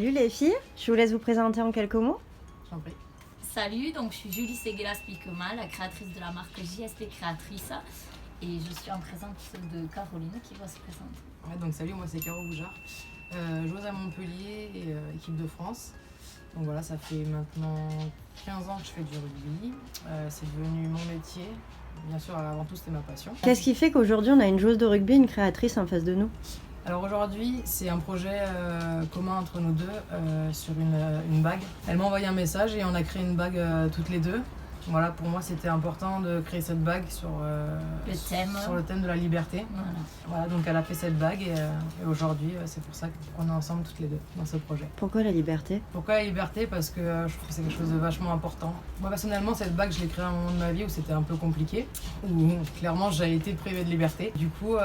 Salut les filles, je vous laisse vous présenter en quelques mots. J'en prie. Salut, donc je suis Julie Seguela-Spikema, la créatrice de la marque JSP Créatrice et je suis en présence de Caroline qui va se présenter. Ouais, donc salut, moi c'est Caro Boujard, joueuse à Montpellier et équipe de France. Donc voilà, ça fait maintenant 15 ans que je fais du rugby, c'est devenu mon métier. Bien sûr, avant tout c'était ma passion. Qu'est-ce qui fait qu'aujourd'hui on a une joueuse de rugby, une créatrice en face de nous? Alors aujourd'hui, c'est un projet commun entre nous deux sur une bague. Elle m'a envoyé un message et on a créé une bague toutes les deux. Voilà, pour moi c'était important de créer cette bague sur le thème de la liberté. Voilà, donc elle a fait cette bague et aujourd'hui c'est pour ça qu'on est ensemble toutes les deux dans ce projet. Pourquoi la liberté? Pourquoi la liberté? Parce que je trouve que c'est quelque chose de vachement important. Moi personnellement, cette bague je l'ai créée à un moment de ma vie où c'était un peu compliqué, où clairement j'ai été privée de liberté. Du coup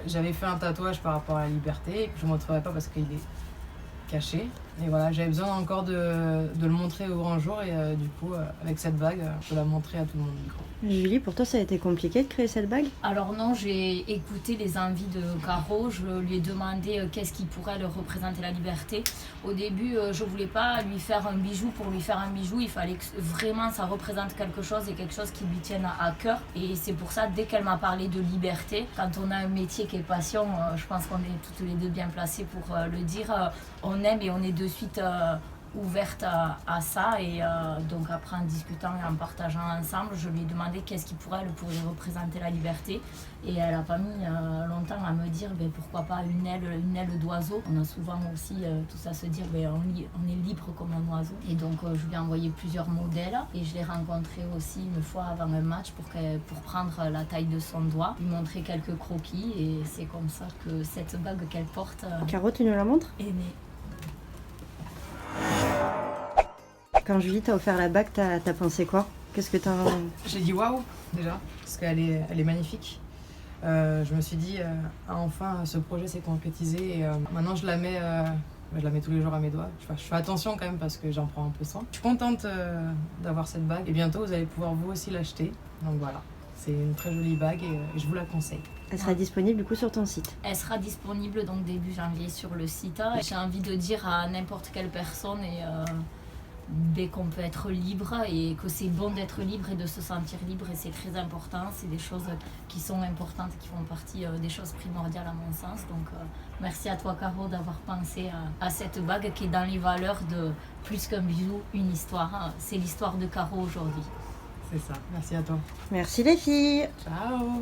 j'avais fait un tatouage par rapport à la liberté et que je ne montrerai pas parce qu'il est caché. Et voilà, j'avais besoin encore de le montrer au grand jour et du coup avec cette bague je peux la montrer à tout le monde. Julie, pour toi ça a été compliqué de créer cette bague? Alors non, j'ai écouté les envies de Caro, je lui ai demandé qu'est-ce qui pourrait leur représenter la liberté. Au début, je voulais pas lui faire un bijou pour lui faire un bijou, il fallait que vraiment ça représente quelque chose et quelque chose qui lui tienne à cœur. Et c'est pour ça, dès qu'elle m'a parlé de liberté, quand on a un métier qui est passion, je pense qu'on est toutes les deux bien placées pour le dire, on aime et on est de suite ouverte à ça et donc après en discutant et en partageant ensemble, je lui ai demandé qu'est-ce qui pourrait représenter la liberté et elle n'a pas mis longtemps à me dire pourquoi pas une aile d'oiseau. On a souvent aussi tout ça se dire on est libre comme un oiseau et donc je lui ai envoyé plusieurs modèles et je l'ai rencontré aussi une fois avant un match pour prendre la taille de son doigt, lui montrer quelques croquis et c'est comme ça que cette bague qu'elle porte Caro, tu nous la montres? Est née. Quand Julie t'a offert la bague, t'as pensé quoi? Qu'est-ce que t'as... J'ai dit waouh déjà, parce qu'elle est magnifique. Je me suis dit, enfin ce projet s'est concrétisé et maintenant je la mets tous les jours à mes doigts. Je fais attention quand même parce que j'en prends un peu soin. Je suis contente d'avoir cette bague et bientôt vous allez pouvoir vous aussi l'acheter. Donc voilà, c'est une très jolie bague et je vous la conseille. Elle sera disponible du coup sur ton site? Elle sera disponible donc début janvier sur le site. J'ai envie de dire à n'importe quelle personne qu'on peut être libre et que c'est bon d'être libre et de se sentir libre et c'est très important. C'est des choses qui sont importantes, qui font partie des choses primordiales à mon sens. Donc merci à toi Caro d'avoir pensé à cette bague qui est dans les valeurs de plus qu'un bijou, une histoire. C'est l'histoire de Caro aujourd'hui. C'est ça, merci à toi. Merci les filles. Ciao.